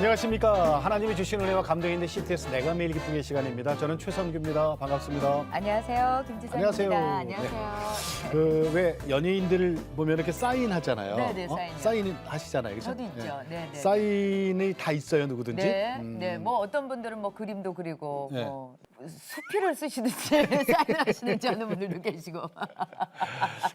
안녕하십니까. 하나님이 주신 은혜와 감동이 있는 CTS 내가 매일 기쁘게 시간입니다. 저는 최성규입니다. 반갑습니다. 안녕하세요. 김지선입니다. 안녕하세요. 왜 연예인들 보면 이렇게 사인하잖아요. 네네, 사인이요. 사인 하시잖아요. 그죠? 저도 있죠. 네. 사인이 다 있어요, 누구든지. 네. 네. 뭐 어떤 분들은 뭐 그림도 그리고 네. 뭐 수필을 쓰시든지 사인하시는지 하는 분들도 계시고.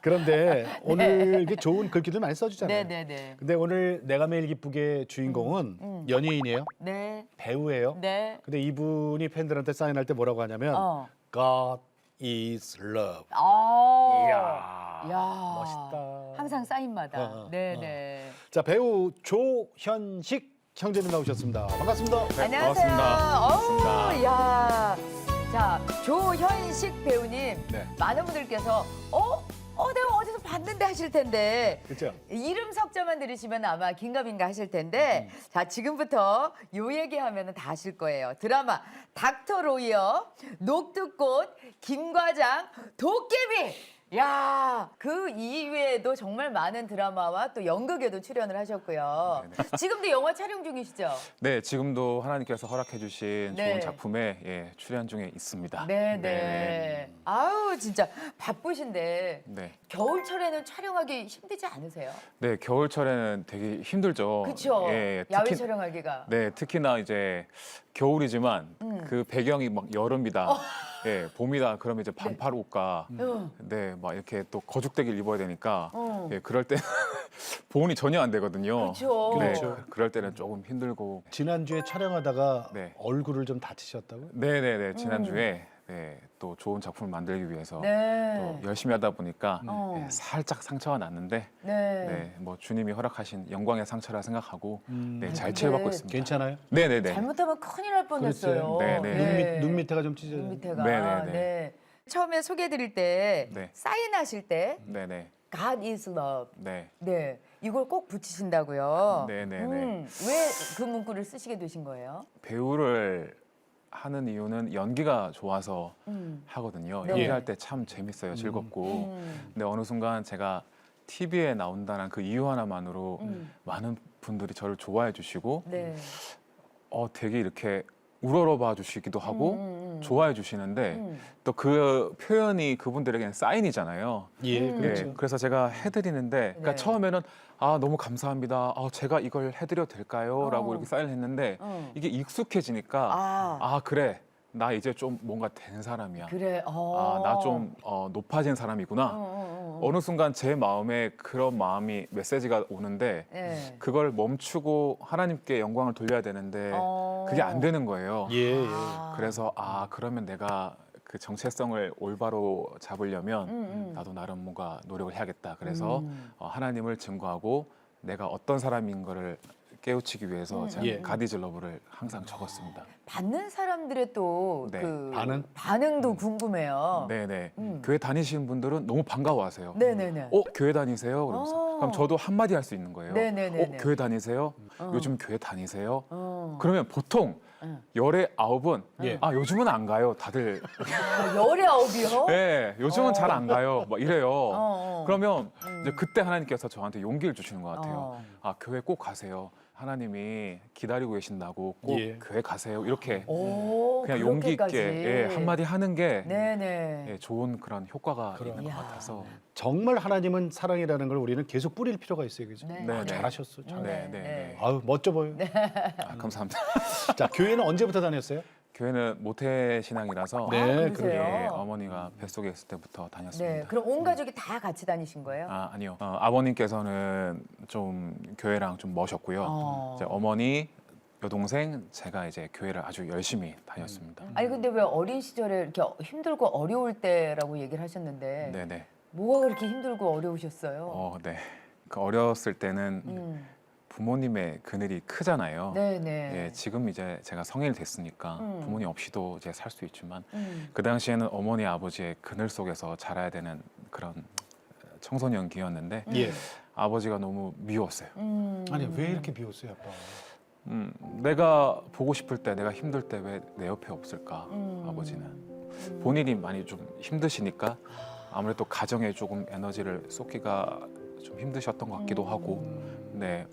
그런데 오늘 이렇게 좋은 글귀들 많이 써주잖아요. 네네네. 근데 오늘 내가 매일 기쁘게 주인공은 연예인이에요. 네. 배우예요. 네. 근데 이분이 팬들한테 사인할 때 뭐라고 하냐면 God is love. 이야, 멋있다. 항상 사인마다. 어. 네네. 자, 배우 조현식 형제님 나오셨습니다. 반갑습니다. 안녕하세요. 반갑습니다. 어우, 야. 자, 조현식 배우님. 네. 많은 분들께서 내가 어디서 봤는데 하실 텐데. 그렇죠? 이름 석자만 들으시면 아마 긴가민가 하실 텐데 자, 지금부터 요 얘기하면 다 아실 거예요. 드라마 닥터 로이어, 녹두꽃, 김과장, 도깨비. 야, 그 이외에도 정말 많은 드라마와 또 연극에도 출연을 하셨고요. 지금도 영화 촬영 중이시죠? 네, 지금도 하나님께서 허락해 주신 네. 좋은 작품에 출연 중에 있습니다. 네. 아우, 진짜 바쁘신데 네. 겨울철에는 촬영하기 힘들지 않으세요? 네, 겨울철에는 되게 힘들죠. 그렇죠? 예, 야외 촬영하기가. 네, 특히나 이제 겨울이지만 그 배경이 막 여름이다. 예, 봄이다. 그러면 이제 반팔 옷과 네, 막 이렇게 또 거죽대기를 입어야 되니까 예, 그럴 때 보온이 전혀 안 되거든요. 그렇죠. 네, 그렇죠. 그럴 때는 조금 힘들고. 지난주에 촬영하다가 네. 얼굴을 좀 다치셨다고요? 네, 지난주에 네, 또 좋은 작품을 만들기 위해서 네. 또 열심히 하다 보니까 어. 네, 살짝 상처가 났는데 네. 네, 뭐 주님이 허락하신 영광의 상처라 생각하고 네, 잘 근데 치료받고 있습니다. 괜찮아요? 네네네. 잘못하면 큰일 날 뻔했어요. 그랬어요? 네네. 눈 밑에가 좀 찢어요. 눈 밑에가. 네네네. 네. 처음에 소개해드릴 때 네. 사인하실 때 네네. God is love. 네. 네. 이걸 꼭 붙이신다고요. 네네네. 왜 그 문구를 쓰시게 되신 거예요? 배우를 하는 이유는 연기가 좋아서 하거든요. 네. 연기할 때 참 재밌어요. 즐겁고. 근데 어느 순간 제가 TV에 나온다는 그 이유 하나만으로 많은 분들이 저를 좋아해 주시고 네. 되게 이렇게 우러러봐 주시기도 하고 좋아해 주시는데 또 그 표현이 그분들에게는 사인이잖아요. 예, 그렇죠. 예, 그래서 제가 해드리는데, 그러니까 네. 처음에는 너무 감사합니다. 제가 이걸 해드려도 될까요? 라고 이렇게 사인을 했는데 이게 익숙해지니까 그래, 나 이제 좀 뭔가 된 사람이야. 그래. 나 좀 높아진 사람이구나. 어느 순간 제 마음에 그런 마음이 메시지가 오는데 네. 그걸 멈추고 하나님께 영광을 돌려야 되는데 그게 안 되는 거예요. 예. 그래서 그러면 내가 그 정체성을 올바로 잡으려면 나도 나름 뭔가 노력을 해야겠다. 그래서 하나님을 증거하고 내가 어떤 사람인 거를 깨우치기 위해서 제가 가디즈 러브를 항상 적었습니다. 받는 사람들의 또 네. 그 반응? 도 궁금해요. 네네. 교회 다니시는 분들은 너무 반가워하세요. 네네네. 교회 다니세요? 그러면서. 그럼 저도 한마디 할 수 있는 거예요. 네네네네. 교회 다니세요? 요즘 교회 다니세요? 그러면 보통 열의 9은 예. 요즘은 안 가요. 다들. 열의 아홉이요? 네, 요즘은 잘 안 가요. 막 이래요. 그러면 이제 그때 하나님께서 저한테 용기를 주시는 것 같아요. 교회 꼭 가세요. 하나님이 기다리고 계신다고 꼭 예. 교회 가세요. 이렇게 오, 그냥 용기 그렇게까지. 있게 한마디 하는 게 네네. 좋은 그런 효과가 있는 것 이야. 같아서. 정말 하나님은 사랑이라는 걸 우리는 계속 뿌릴 필요가 있어요. 그죠? 네. 네, 네. 잘하셨어. 잘. 네. 아유, 멋져 보여. 감사합니다. 자, 교회는 언제부터 다녔어요? 교회는 모태 신앙이라서 네, 그러세요? 예, 어머니가 뱃속에 있을 때부터 다녔습니다. 네. 그럼 온 가족이 다 같이 다니신 거예요? 아니요. 아버님께서는 좀 교회랑 좀 머셨고요. 이제 어머니, 여동생, 제가 이제 교회를 아주 열심히 다녔습니다. 아니 근데 왜 어린 시절에 이렇게 힘들고 어려울 때라고 얘기를 하셨는데 네네. 뭐가 그렇게 힘들고 어려우셨어요? 네. 그 어렸을 때는 부모님의 그늘이 크잖아요. 네네. 예, 지금 이제 제가 성인이 됐으니까 부모님 없이도 이제 살 수 있지만 음. 그 당시에는 어머니 아버지의 그늘 속에서 자라야 되는 그런 청소년기였는데 예. 아버지가 너무 미웠어요. 아니, 왜 이렇게 미웠어요, 아빠? 내가 보고 싶을 때, 내가 힘들 때 왜 내 옆에 없을까? 아버지는 본인이 많이 좀 힘드시니까 아무래도 가정에 조금 에너지를 쏟기가 좀 힘드셨던 것 같기도 하고, 네,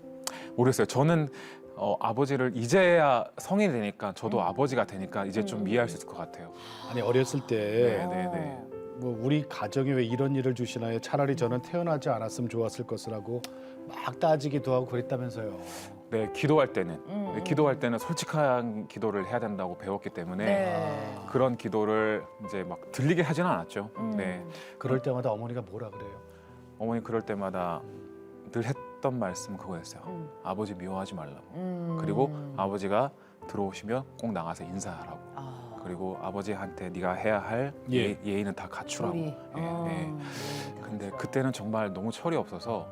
모르겠어요. 저는 아버지를 이제야 성인이 되니까 저도 아버지가 되니까 이제 좀 이해할 수 있을 것 같아요. 아니 어렸을 때 네네네. 뭐 우리 가정에 왜 이런 일을 주시나요? 차라리 저는 태어나지 않았으면 좋았을 것이라고 막 따지기도 하고 그랬다면서요. 네, 기도할 때는 네, 기도할 때는 솔직한 기도를 해야 된다고 배웠기 때문에 네. 그런 기도를 이제 막 들리게 하지는 않았죠. 네, 그럴 때마다 어머니가 뭐라 그래요? 어머니 그럴 때마다 늘 했던 말씀 그거였어요. 아버지 미워하지 말라고. 그리고 아버지가 들어오시면 꼭 나가서 인사하라고. 그리고 아버지한테 네가 해야 할 예. 예의는 다 갖추라고. 우리. 예. 근데 그때는 정말 너무 철이 없어서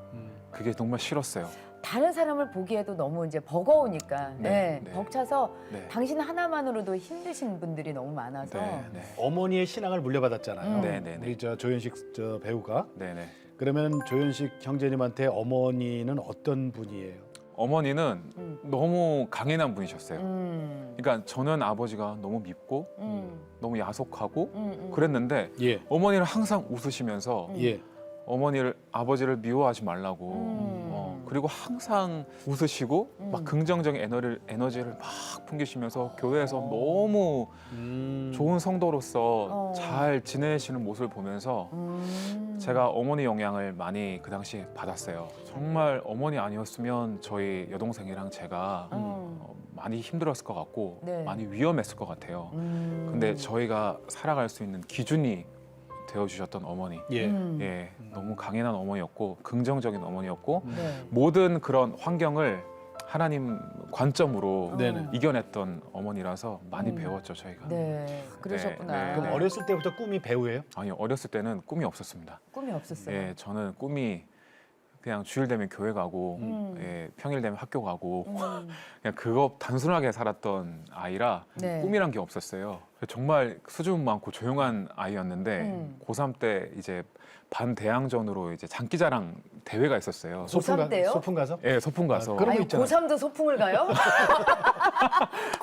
그게 정말 싫었어요. 다른 사람을 보기에도 너무 이제 버거우니까 네, 네, 네. 벅차서 네. 당신 하나만으로도 힘드신 분들이 너무 많아서 네, 네, 어머니의 신앙을 물려받았잖아요. 네, 네, 네. 우리 저 조연식 저 배우가. 네, 네. 그러면 조연식 형제님한테 어머니는 어떤 분이에요? 어머니는 너무 강인한 분이셨어요. 음. 그러니까 저는 아버지가 너무 밉고 너무 야속하고 음. 그랬는데 예, 어머니는 항상 웃으시면서 예. 아버지를 미워하지 말라고. 그리고 항상 웃으시고 막 긍정적인 에너지를 막 풍기시면서 교회에서 너무 좋은 성도로서 잘 지내시는 모습을 보면서 제가 어머니 영향을 많이 그 당시에 받았어요. 정말 어머니 아니었으면 저희 여동생이랑 제가 많이 힘들었을 것 같고 네. 많이 위험했을 것 같아요. 근데 저희가 살아갈 수 있는 기준이 되어주셨던 어머니. 예. 예, 너무 강인한 어머니였고 긍정적인 어머니였고 네. 모든 그런 환경을 하나님 관점으로 네네. 이겨냈던 어머니라서 많이 배웠죠 저희가. 네, 그러셨구나. 네, 네. 그럼 어렸을 때부터 꿈이 배우예요? 아니 어렸을 때는 꿈이 없었습니다. 꿈이 없었어요. 예, 저는 꿈이 그냥 주일 되면 교회 가고 예, 평일 되면 학교 가고 그냥 그거 단순하게 살았던 아이라 네. 꿈이란 게 없었어요. 정말 수준 많고 조용한 아이였는데 고3 때 이제 반대항전으로 이제 장기자랑 대회가 있었어요. 고3 때요? 소풍 가서? 예, 소풍 가서. 그럼- 아니 있잖아요. 고3도 소풍을 가요?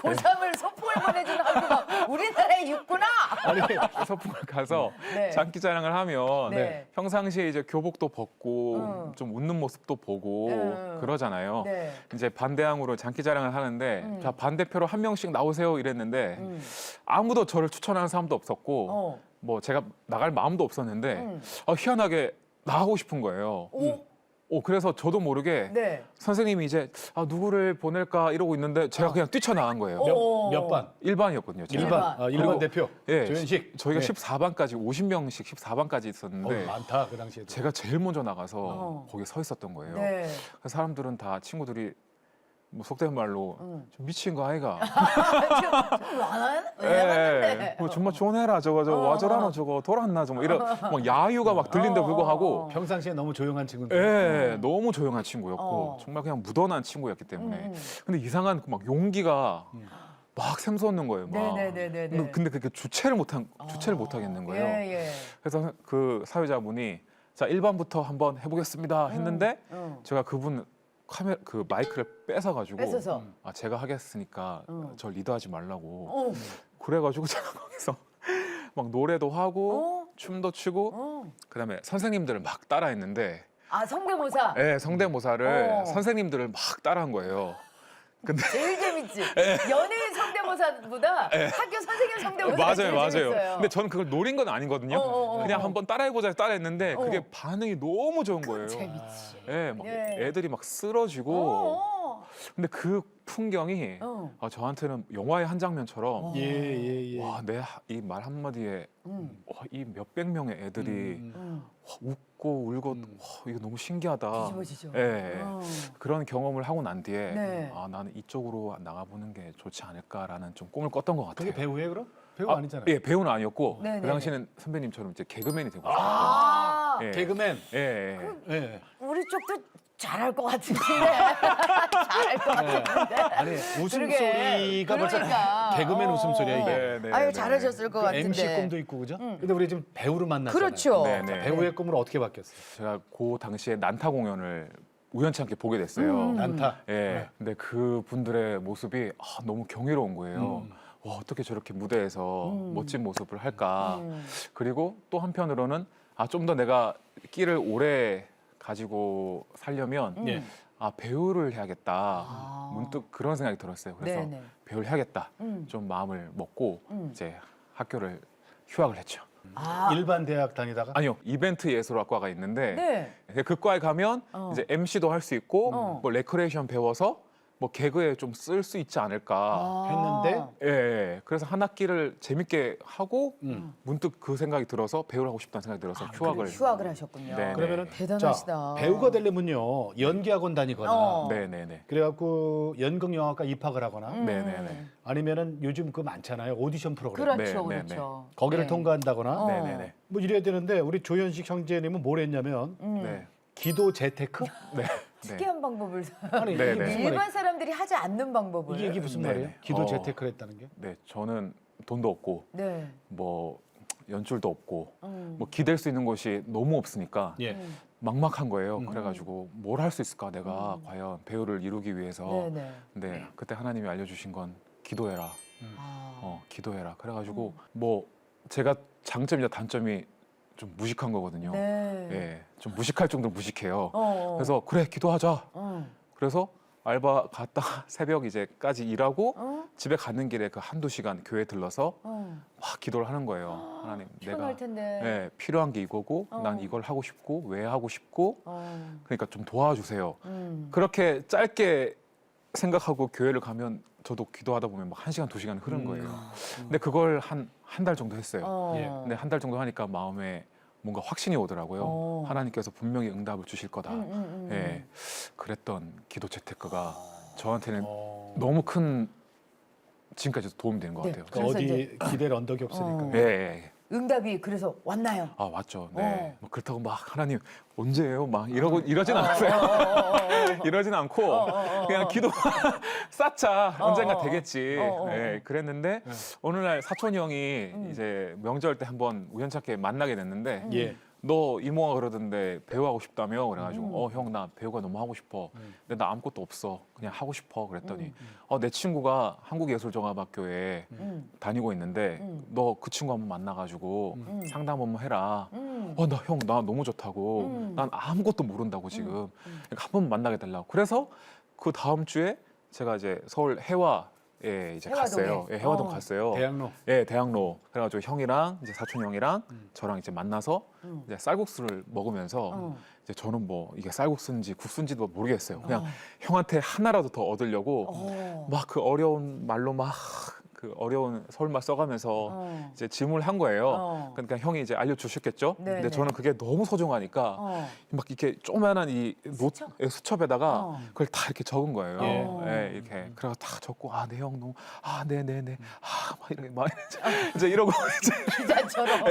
고3을 소풍을 보내주는 학교가 우리나라에 있구나. 아니, 소풍을 가서 네. 장기자랑을 하면 네. 평상시에 이제 교복도 벗고 좀 웃는 모습도 보고 그러잖아요. 네. 이제 반대항으로 장기자랑을 하는데 자 반대표로 한 명씩 나오세요 이랬는데 아무도 저를 추천하는 사람도 없었고 뭐 제가 나갈 마음도 없었는데 희한하게 나가고 싶은 거예요. 그래서 저도 모르게 네. 선생님이 이제 누구를 보낼까 이러고 있는데 제가 그냥 뛰쳐나간 거예요. 몇 반? 1반이었거든요. 제가. 1반. 일반. 1반 대표. 예, 조연식. 저희가 네. 14반까지 50명씩 14반까지 있었는데 많다 그 당시에도. 제가 제일 먼저 나가서 거기에 서 있었던 거예요. 네. 그래서 사람들은 다 친구들이 뭐 속된 말로 좀 미친 거 아이가. 왜 왔는데? 뭐 정말 좋네라 저거 와저라노 저거 돌았나 저거 이런 막 야유가 막 들린데 불구하고 평상시에 너무 조용한 친구들. 예, 너무 조용한 친구였고 정말 그냥 묻어난 친구였기 때문에 근데 이상한 그 막 용기가 막 샘솟는 거예요. 막. 네네네네. 근데 그게 주체를 못하겠는 거예요. 예, 예. 그래서 그 사회자분이 자 1반부터 한번 해보겠습니다 했는데 제가 그분 그 마이크를 뺏어가지고 뺏어서. 제가 하겠으니까 저 리더하지 말라고 어. 그래가지고 제가 거기서 막 노래도 하고 춤도 추고 그다음에 선생님들을 막 따라했는데 아, 성대모사. 예, 성대모사를 어. 선생님들을 막 따라한 거예요. 근데 제일 재밌지. 연예인 성대모사보다 학교 선생님 성대모사 맞아요, 제일 맞아요. 재밌어요. 근데 저는 그걸 노린 건 아니거든요. 그냥 한번 따라해보자 해서 따라했는데 그게 반응이 너무 좋은 거예요. 재밌지. 예, 막 예. 애들이 막 쓰러지고. 근데 그 풍경이 저한테는 영화의 한 장면처럼 예. 와, 내 이 말 한마디에 이 몇백 명의 애들이 와, 웃고 울고 와, 이거 너무 신기하다. 뒤집어지죠. 예, 그런 경험을 하고 난 뒤에 네. 나는 이쪽으로 나가보는 게 좋지 않을까라는 좀 꿈을 꿨던 것 같아요. 그게 배우예요 그럼? 배우 아니잖아요. 예, 배우는 아니었고 네네네. 그 당시에는 선배님처럼 이제 개그맨이 되고 싶었어요. 아, 예. 개그맨. 예. 예. 우리 쪽도 잘할 것 같은데. 잘할 것 같은데. 아니 웃음소리가 벌써 그러니까. 개그맨 웃음소리야 이게. 네, 네, 아유, 네. 잘하셨을 것 같은데. MC 꿈도 있고 그죠? 근데 우리 지금 배우로 만났잖아요. 그렇죠. 네, 네. 배우의 꿈으로 어떻게 바뀌었어요? 제가 그 당시에 난타 공연을 우연치 않게 보게 됐어요. 난타. 예. 근데 그 분들의 모습이 너무 경이로운 거예요. 와, 어떻게 저렇게 무대에서 멋진 모습을 할까. 그리고 또 한편으로는 좀 더 내가 끼를 오래 가지고 살려면 예. 아 배우를 해야겠다. 아. 문득 그런 생각이 들었어요. 그래서 네네. 배우를 해야겠다. 음. 좀 마음을 먹고 음. 이제 학교를 휴학을 했죠. 아. 일반 대학 다니다가 아니요, 이벤트 예술학과가 있는데 네. 그 과에 가면 어. 이제 MC도 할 수 있고 어. 뭐 레크레이션 배워서 뭐 개그에 좀 쓸 수 있지 않을까. 아. 했는데 예, 예. 그래서 한 학기를 재밌게 하고 문득 그 생각이 들어서 배우를 하고 싶다는 생각이 들어서 휴학을. 휴학을 하셨군요. 네, 네. 그러면은 대단하시다. 자, 배우가 되려면요 연기학원 다니거나 어. 네네네. 그래갖고 연극영화과 입학을 하거나 네네네. 아니면은 요즘 그 많잖아요 오디션 프로그램 그렇죠, 네, 네, 그렇죠. 거기를 네. 통과한다거나 어. 네네네. 뭐 이래야 되는데 우리 조현식 형제님은 뭘 했냐면 네. 기도 재테크 네. 네. 특이한 방법을 아니 네, 이게 네. 무슨 일반 말이에요? 사람들이 하지 않는 방법을. 이게 무슨 네, 말이에요? 네. 기도 재테크를 했다는 게? 네, 저는 돈도 없고 네. 뭐 연줄도 없고 음. 뭐 기댈 수 있는 곳이 너무 없으니까 예. 막막한 거예요. 그래가지고 뭘 할 수 있을까 내가 음. 과연 배우를 이루기 위해서. 네네. 근데 그때 하나님이 알려주신 건 기도해라. 아. 기도해라. 그래가지고 뭐 제가 장점이나 단점이 좀 무식한 거거든요. 네. 예, 좀 무식할 정도로 무식해요. 어. 그래서 그래 기도하자. 어. 그래서 알바 갔다가 새벽 이제까지 일하고 어? 집에 가는 길에 그 한두 시간 교회 들러서 어. 막 기도를 하는 거예요. 하나님, 내가 피곤할 텐데. 예, 필요한 게 이거고 어. 난 이걸 하고 싶고 왜 하고 싶고 어. 그러니까 좀 도와주세요. 음. 그렇게 짧게 생각하고 교회를 가면 저도 기도하다 보면 막 1시간, 2시간 흐른 거예요. 근데 그걸 한 달 정도 했어요. 어. 예. 근데 한 달 정도 하니까 마음에 뭔가 확신이 오더라고요. 어. 하나님께서 분명히 응답을 주실 거다. 예, 그랬던 기도 재테크가 저한테는 너무 큰 지금까지도 도움이 되는 것 네. 같아요. 그러니까 그래서 어디 기댈 언덕이 없으니까. 어. 예, 예. 응답이 그래서 왔나요? 아 맞죠. 네. 어. 뭐 그렇다고 막 하나님 언제예요? 막 이러진 않았어요. 이러진 않고 그냥 기도 쌓자 언젠가 되겠지. 예, 그랬는데 어느 날 사촌 형이 이제 명절 때 한번 우연찮게 만나게 됐는데 예. 너 이모가 그러던데 배우하고 싶다며 그래가지고 형 나 배우가 너무 하고 싶어. 근데 나 아무것도 없어. 그냥 하고 싶어. 그랬더니 내 친구가 한국예술종합학교에 다니고 있는데 너 그 친구 한번 만나가지고 상담 한번 해라. 나 형 나 너무 좋다고. 난 아무것도 모른다고 지금. 그러니까 한 번 만나게 달라고. 그래서 그 다음 주에 제가 이제 서울 해화에 이제 해화동에. 갔어요. 예, 해화동 어. 갔어요. 대학로. 예, 대학로. 그래가지고 형이랑 이제 사촌 형이랑 저랑 이제 만나서 음. 이제 쌀국수를 먹으면서 어. 이제 저는 뭐 이게 쌀국수인지 국수인지도 모르겠어요. 그냥 형한테 하나라도 더 얻으려고 어. 막 그 어려운 말로 막 그 어려운 서울말 써가면서 어. 이제 질문을 한 거예요. 어. 그러니까 형이 이제 알려주셨겠죠. 네, 근데 네. 저는 그게 너무 소중하니까 어. 막 이렇게 조그만한 이 수첩? 수첩에다가 어. 그걸 다 이렇게 적은 거예요. 예. 예, 이렇게 그래서 다 적고 네 형 너무 네네네 막 이렇게 막 이제 이러고 이제 기자처럼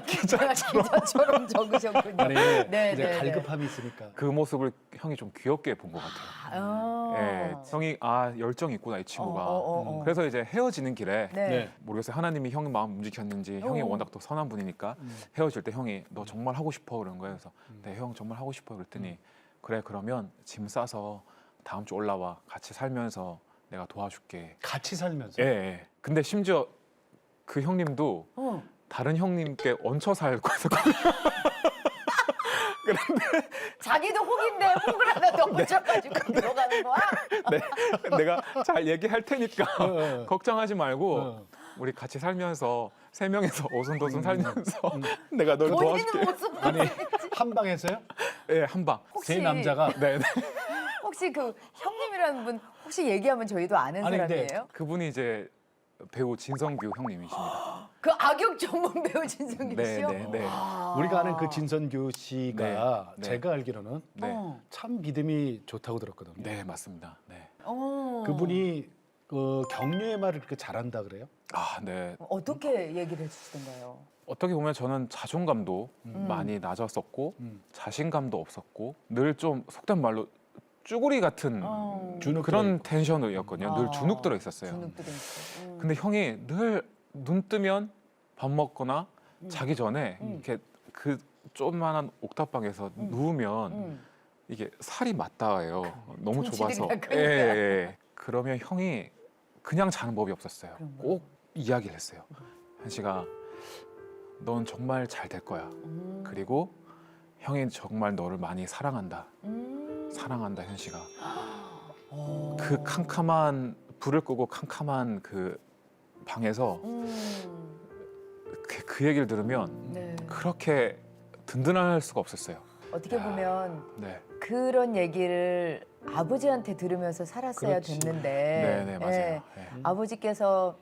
기자처럼 적으셨군요. 아니 네, 이제 네, 갈급함이 있으니까. 그 모습을 형이 좀 귀엽게 본 것 같아요. 어. 예, 형이 열정이 있구나 이 친구가. 그래서 이제 헤어지는 길에 네. 네. 모르겠어요. 하나님이 형 마음 움직였는지 형이 워낙 또 선한 분이니까 헤어질 때 형이 너 정말 하고 싶어 그런 거예요. 그래서 네 형 정말 하고 싶어 그랬더니 그래 그러면 짐 싸서 다음 주 올라와 같이 살면서 내가 도와줄게. 같이 살면서. 예, 예. 근데 심지어 그 형님도 어. 다른 형님께 얹혀 살고 있었거든요. 자기도 혹인데 혹을 하나 더 붙여가지고 들어가는 거야? 네, 내가 잘 얘기할 테니까 어. 걱정하지 말고 어. 우리 같이 살면서 세 명이서 오순도순 살면서 내가 널 본인은 도와줄게. 모습 아니 한 방에서요? 예, 한 방. 혹시 제 남자가 네, 네. 혹시 그 형님이라는 분 혹시 얘기하면 저희도 아는 아니, 근데 사람이에요? 그분이 이제 배우 진성규 형님이십니다. 그 악역 전문 배우 진성규 네, 씨요? 네, 네. 우리가 아는 그 진선규 씨가 네. 제가 알기로는 네, 참 믿음이 좋다고 들었거든요. 네, 맞습니다. 네. 그분이 그 격려의 말을 그렇게 잘한다 그래요? 네. 어떻게 얘기를 해주시던가요? 어떻게 보면 저는 자존감도 많이 낮았었고 자신감도 없었고 늘 좀 속된 말로 쭈구리 같은 주눅 그런 들어있고. 텐션이었거든요. 늘 주눅 들어 있었어요. 주눅 들어 있어. 근데 형이 늘 눈 뜨면 밥 먹거나 자기 전에 이렇게 그 조그만한 옥탑방에서 누우면 이게 살이 맞닿아요. 너무 좁아서. 퉁치들이라 예, 예. 그러면 형이 그냥 자는 법이 없었어요. 그런 거야? 꼭 이야기를 했어요. 한시가 넌 정말 잘 될 거야. 그리고 형이 정말 너를 많이 사랑한다. 사랑한다 현식아. 그 캄캄한 불을 끄고 캄캄한 그 방에서 그 얘기를 들으면 네. 그렇게 든든할 수가 없었어요. 어떻게 보면 네, 그런 얘기를 아버지한테 들으면서 살았어야 그렇지. 됐는데 네, 맞아요. 예, 네. 아버지께서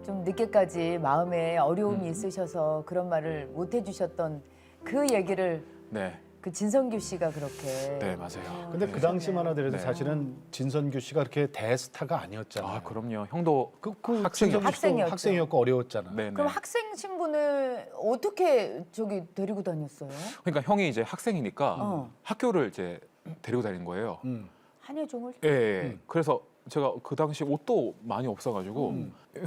좀 늦게까지 마음에 어려움이 있으셔서 그런 말을 못 해주셨던 그 얘기를 네, 그 진성규 씨가 그렇게 네, 맞아요. 근데 그 당시만 하더라도 네. 사실은 진선규 씨가 그렇게 대스타가 아니었잖아요. 아, 그럼요. 형도 그 학생이었죠. 진선규 씨도 학생이었죠. 학생이었고 어려웠잖아. 네, 그럼 네. 학생 신분을 어떻게 저기 데리고 다녔어요? 그러니까 형이 이제 학생이니까 어. 학교를 이제 데리고 다닌 거예요. 한예종을? 예, 예. 그래서 제가 그 당시 옷도 많이 없어가지고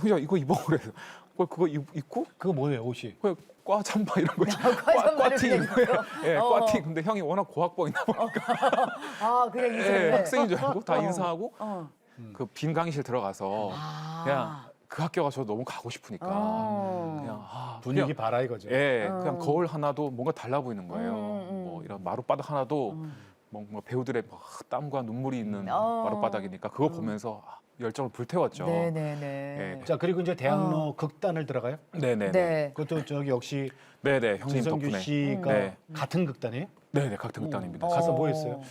형이 이거 입어 그래서 그거 입고 그거 뭐예요, 옷이? 그냥 과 잠바 이런 거 과잠바를 꽈티 그냥 이거예요. 예, 어. 꽈티. 근데 형이 워낙 고학번이다 보니까 아 그냥 예, 인사를 학생인 줄 알고 다 어. 인사하고 어. 그 빈 강의실 들어가서 아. 그냥 그 학교가 저 너무 가고 싶으니까 어. 그냥 분위기 그냥, 봐라 이거죠. 예, 어. 그냥 거울 하나도 뭔가 달라 보이는 거예요. 뭐 이런 마룻바닥 하나도 뭐 배우들의 막 땀과 눈물이 있는 어. 마룻바닥이니까 그거 보면서 열정을 불태웠죠. 네네네. 예. 자 그리고 이제 대학로 극단을 들어가요. 네네. 네. 그것도 저기 역시 네네. 형님 진성규 덕분에. 씨가 네. 같은 극단이에요? 네네. 같은 극단입니다. 가서 뭐 했어요?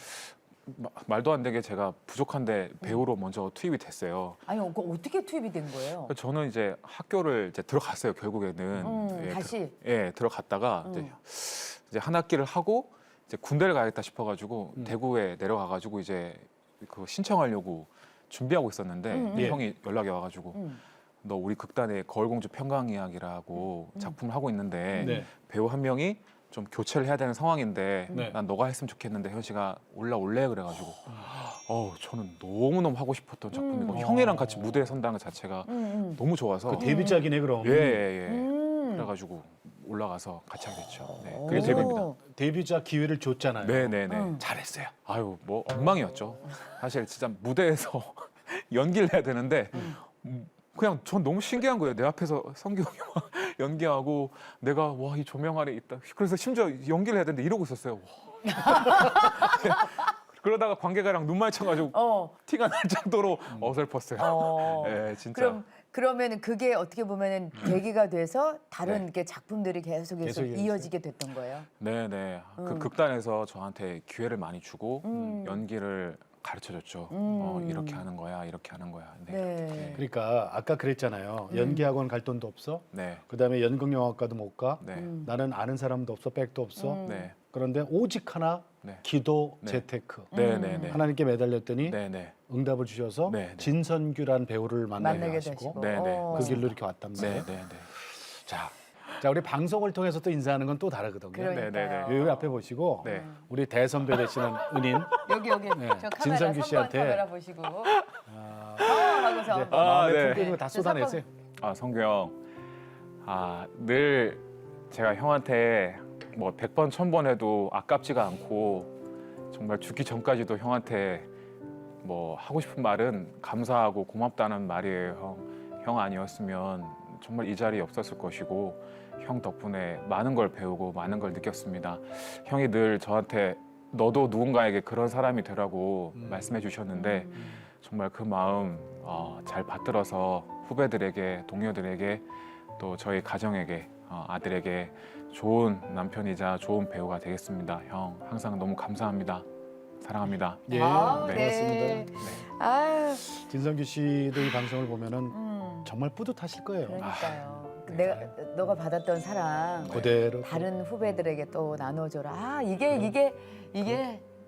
말도 안 되게 제가 부족한데 배우로 먼저 투입이 됐어요. 아니 그거 어떻게 투입이 된 거예요? 저는 이제 학교를 이제 들어갔어요. 결국에는 다시? 들어갔다가 이제 한 학기를 하고 이제 군대를 가야겠다 싶어가지고 대구에 내려가가지고 이제 그 신청하려고 준비하고 있었는데 예. 형이 연락이 와가지고 너 우리 극단에 거울공주 평강이야기라고 작품을 하고 있는데 네. 배우 한 명이 좀 교체를 해야 되는 상황인데 네. 난 너가 했으면 좋겠는데 현씨가 올라올래 그래가지고 저는 너무너무 하고 싶었던 작품이고 형이랑 같이 무대에 선다는 것 자체가 너무 좋아서 그 데뷔작이네 그럼. 예예예 그래가지고 올라가서 같이 하게 됐죠. 네, 그게 데뷔입니다. 데뷔작 기회를 줬잖아요. 네네네 잘했어요. 아유 뭐 엉망이었죠. 사실 진짜 무대에서 연기를 해야 되는데 그냥 전 너무 신기한 거예요. 내 앞에서 성규 형이 막 연기하고 내가 와 이 조명 아래 있다. 그래서 심지어 연기를 해야 되는데 이러고 있었어요. 그러다가 관객이랑 눈 마주쳐가지고 티가 날 정도로 어설펐어요. 네, 진짜. 그러면 그게 어떻게 보면은 계기가 돼서 다른 네. 이렇게 작품들이 계속 계속 이어지게 됐던 거예요. 네네. 그 극단에서 저한테 기회를 많이 주고 연기를 가르쳐줬죠. 이렇게 하는 거야, 이렇게 하는 거야. 네. 네. 그러니까 아까 그랬잖아요. 연기학원 갈 돈도 없어. 네. 그다음에 연극영화과도 못 가. 네. 나는 아는 사람도 없어, 백도 없어. 네. 그런데 오직 하나 네. 기도, 네. 재테크. 네네네. 하나님께 매달렸더니 네네. 응답을 주셔서 네, 네. 진선규란 배우를 만나게 만나게 하시고 되시고. 네, 네. 그 길로 이렇게 왔단 말이에요. 네네네. 자, 우리 방송을 통해서 또 인사하는 건 또 다르거든요. 그러니까요. 여기 앞에 보시고 네. 우리 대선배 되시는 은인 여기 네. 저 카메라 진성규 3번 씨한테 카메라 보시고 하고서 마음의 네. 품격을 다 쏟아내세요. 성규 형, 늘 제가 형한테 뭐 100번, 1000번 해도 아깝지가 않고 정말 죽기 전까지도 형한테 뭐 하고 싶은 말은 감사하고 고맙다는 말이에요, 형. 형 아니었으면 정말 이 자리에 없었을 것이고 형 덕분에 많은 걸 배우고 많은 걸 느꼈습니다. 형이 늘 저한테 너도 누군가에게 그런 사람이 되라고 말씀해 주셨는데 정말 그 마음 잘 받들어서 후배들에게, 동료들에게 또 저희 가정에게, 아들에게 좋은 남편이자 좋은 배우가 되겠습니다. 형 항상 너무 감사합니다. 사랑합니다. 예, 네. 고맙습니다. 아유, 진성규 씨도 이 방송을 보면은 정말 뿌듯하실 거예요. 그러니까요. 너가 받았던 사랑 그대로 다른 후배들에게 또 나눠줘라. 이게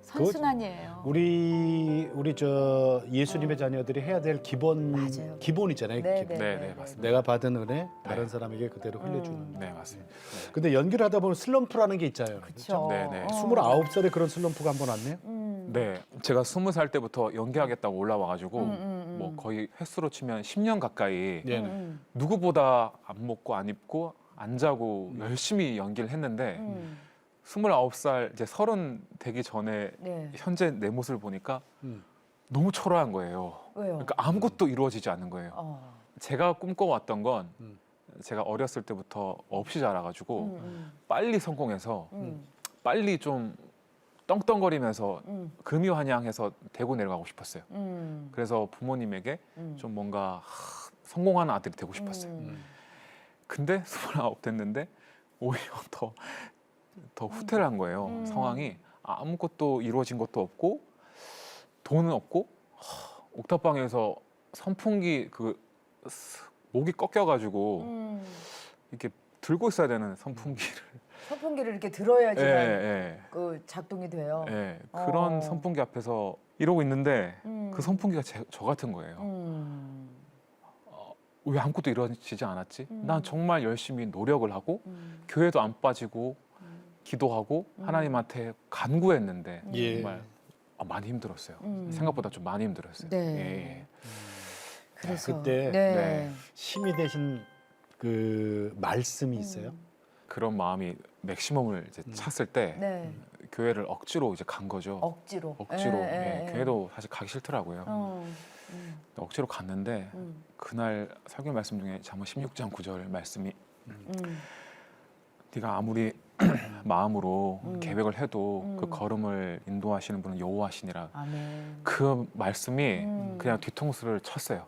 선순환이에요. 우리 저 예수님의 자녀들이 해야 될 맞아요. 기본이잖아요. 네, 기본. 네. 네, 맞습니다. 내가 받은 은혜 다른 사람에게 그대로 흘려주는. 네, 맞습니다. 근데 연기를 하다 보면 슬럼프라는 게 있잖아요. 그렇죠. 네, 네. 29살에 그런 슬럼프가 한 번 왔네요. 네, 제가 20살 때부터 연기하겠다고 올라와가지고 뭐 거의 횟수로 치면 10년 가까이 네. 누구보다 안 먹고 안 입고 안 자고 열심히 연기를 했는데 29살 이제 30 되기 전에 네. 현재 내 모습을 보니까 음. 너무 초라한 거예요. 왜요? 그러니까 아무것도 이루어지지 않는 거예요. 제가 꿈꿔왔던 건 제가 어렸을 때부터 없이 자라가지고 빨리 성공해서 빨리 좀 떵떵거리면서 금이환영해서 대구 내려가고 싶었어요. 그래서 부모님에게 좀 뭔가 성공하는 아들이 되고 싶었어요. 근데 29 됐는데 오히려 더 후퇴를 한 거예요. 상황이 아무것도 이루어진 것도 없고 돈은 없고 옥탑방에서 선풍기 그 목이 꺾여가지고 이렇게 들고 있어야 되는 선풍기를 이렇게 들어야지만 예. 그 작동이 돼요. 예, 그런 선풍기 앞에서 이러고 있는데 그 선풍기가 저 같은 거예요. 왜 아무것도 이루어지지 않았지? 난 정말 열심히 노력을 하고 교회도 안 빠지고 기도하고 하나님한테 간구했는데 예. 정말 많이 힘들었어요. 생각보다 좀 많이 힘들었어요. 네. 예. 그래서 그때 네. 힘이 되신 그 말씀이 있어요? 그런 마음이 맥시멈을 이제 찼을 때 네. 교회를 억지로 이제 간 거죠. 억지로. 억지로. 예, 예, 교회도 사실 가기 싫더라고요. 억지로 갔는데 그날 설교 말씀 중에 잠언 16장 9절 말씀이 네가 아무리 마음으로 계획을 해도 그 걸음을 인도하시는 분은 여호와시니라. 아멘. 그 말씀이 그냥 뒤통수를 쳤어요.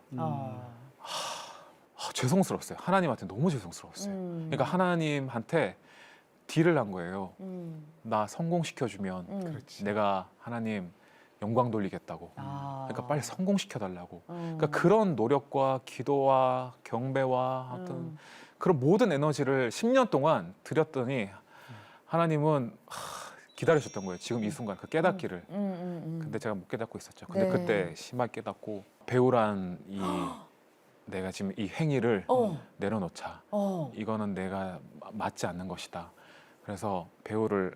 죄송스러웠어요. 하나님한테 너무 죄송스러웠어요. 그러니까 하나님한테 딜을 한 거예요. 나 성공시켜주면 내가 하나님 영광 돌리겠다고. 그러니까 빨리 성공시켜달라고. 그러니까 그런 노력과 기도와 경배와 하여튼 그런 모든 에너지를 10년 동안 들였더니 하나님은 기다리셨던 거예요. 지금 이 순간 그 깨닫기를. 근데 제가 못 깨닫고 있었죠. 근데 네. 그때 심하게 깨닫고 배우란 이 내가 지금 이 행위를 내려놓자. 이거는 내가 맞지 않는 것이다. 그래서 배우를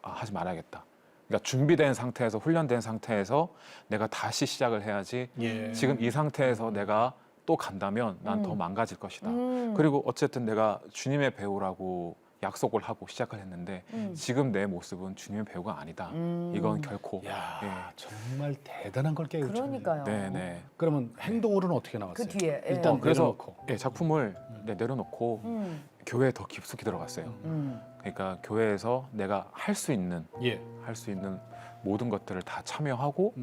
하지 말아야겠다. 그러니까 준비된 상태에서 훈련된 상태에서 내가 다시 시작을 해야지. 예. 지금 이 상태에서 내가 또 간다면 난 더 망가질 것이다. 그리고 어쨌든 내가 주님의 배우라고 약속을 하고 시작을 했는데 지금 내 모습은 주님의 배우가 아니다. 이건 결코. 야, 예. 정말 대단한 걸 깨우쳐. 그러니까요. 네네. 그러면 행동으로는 어떻게 나왔어요? 그 뒤에 예. 일단 그래서 내려놓고. 예, 작품을 내려놓고 교회에 더 깊숙이 들어갔어요. 그러니까 교회에서 내가 할 수 있는 예. 모든 것들을 다 참여하고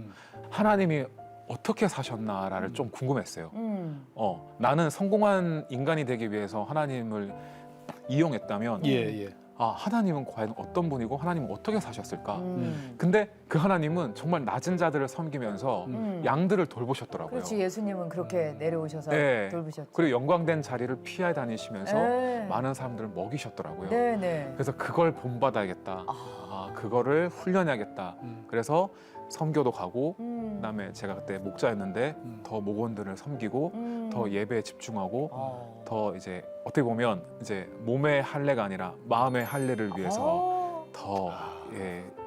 하나님이 어떻게 사셨나를 좀 궁금했어요. 나는 성공한 인간이 되기 위해서 하나님을 이용했다면 예, 예. 하나님은 과연 어떤 분이고 하나님은 어떻게 사셨을까? 근데 그 하나님은 정말 낮은 자들을 섬기면서 양들을 돌보셨더라고요. 그렇지, 예수님은 그렇게 내려오셔서 네. 돌보셨죠. 그리고 영광된 자리를 피해 다니시면서 네. 많은 사람들을 먹이셨더라고요. 네네. 그래서 그걸 본받아야겠다. 그거를 훈련해야겠다. 그래서 선교도 가고 그다음에 제가 그때 목자였는데 더 목원들을 섬기고 더 예배에 집중하고 더 이제 어떻게 보면 이제 몸의 할례가 아니라 마음의 할례를 위해서 더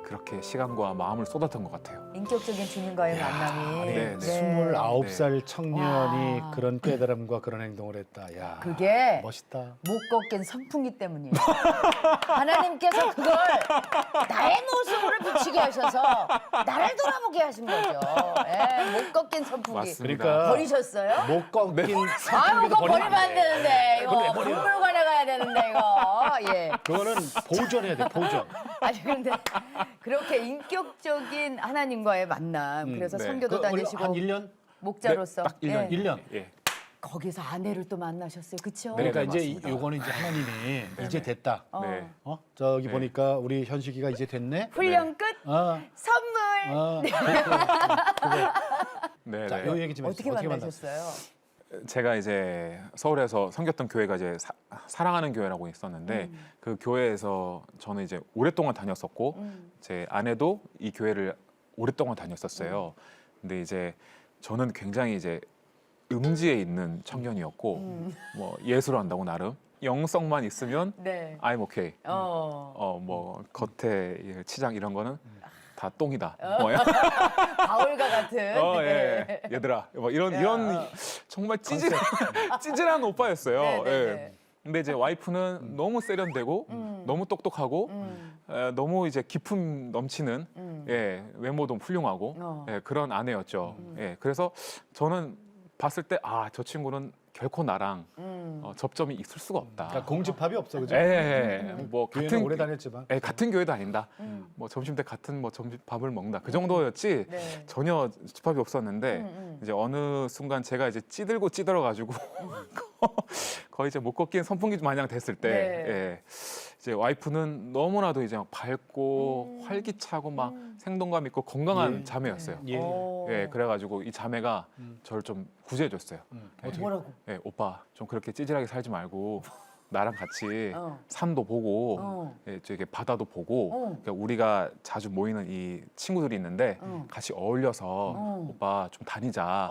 그렇게 시간과 마음을 쏟았던 것 같아요. 인격적인 주님과의 만남이. 네, 네. 29살 청년이 와. 그런 깨달음과 그런 행동을 했다. 야, 그게 멋있다. 못 꺾인 선풍기 때문이에요. 하나님께서 그걸 나의 모습으로 비치게 하셔서 나를 돌아보게 하신 거죠. 못 꺾인 선풍기. 맞습니다. 그러니까 버리셨어요? 못 꺾인 아, 선풍기도 그거 버리면 안 되는데 그걸 왜 이거 버려? 박물관에 가야 되는데 이거. 예. 그거는 보존해야 돼. 보존. 아니 근데 그렇게 인격적인 하나님과의 만남. 그래서 네. 선교도 다니시고 한 1년? 목자로서. 딱 1년. 예. 1년. 예. 거기서 아내를 또 만나셨어요. 그렇죠? 그러니까 네, 이제 맞습니다. 요거는 이제 하나님이 이제 됐다. 네. 저기 네. 보니까 우리 현식이가 이제 됐네. 훈련 끝 아, 선물. 아, 네. 자, 네. 요 얘기 좀 어떻게 해주세요. 만나셨어요? 제가 이제 서울에서 섬겼던 교회가 이제 사랑하는 교회라고 있었는데 그 교회에서 저는 이제 오랫동안 다녔었고 제 아내도 이 교회를 오랫동안 다녔었어요. 근데 이제 저는 굉장히 이제 음지에 있는 청년이었고 뭐 예술을 한다고 나름 영성만 있으면 네. I'm okay. 뭐 겉에 치장 이런 거는 다 똥이다. 뭐야? 바울과 같은. 예. 얘들아, 뭐 이런 정말 찌질한 오빠였어요. 네, 네, 예. 네. 근데 이제 와이프는 너무 세련되고 너무 똑똑하고 너무 이제 기품 넘치는 외모도 훌륭하고 그런 아내였죠. 그래서 저는 봤을 때 저 친구는 결코 나랑 접점이 있을 수가 없다. 그러니까 공집합이 없어, 그죠? 예, 뭐 교회는 같은 오래 다녔지만. 예, 같은 교회도 아닌다. 뭐 점심 때 같은 뭐 점심 밥을 먹는다. 그 정도였지 네. 전혀 집합이 없었는데 이제 어느 순간 제가 이제 찌들어 가지고 거의 이제 못 걷긴 선풍기 마냥 됐을 때 네. 예, 이제 와이프는 너무나도 이제 막 밝고 활기차고 막 생동감 있고 건강한 예. 자매였어요. 예. 예, 그래가지고 이 자매가 저를 좀 구제해줬어요. 어떻게? 뭐라고? 예, 오빠 좀 그렇게 찌질하게 살지 말고 나랑 같이 어. 산도 보고 어. 예, 저기 바다도 보고 어. 그러니까 우리가 자주 모이는 이 친구들이 있는데 같이 어울려서 오빠 좀 다니자.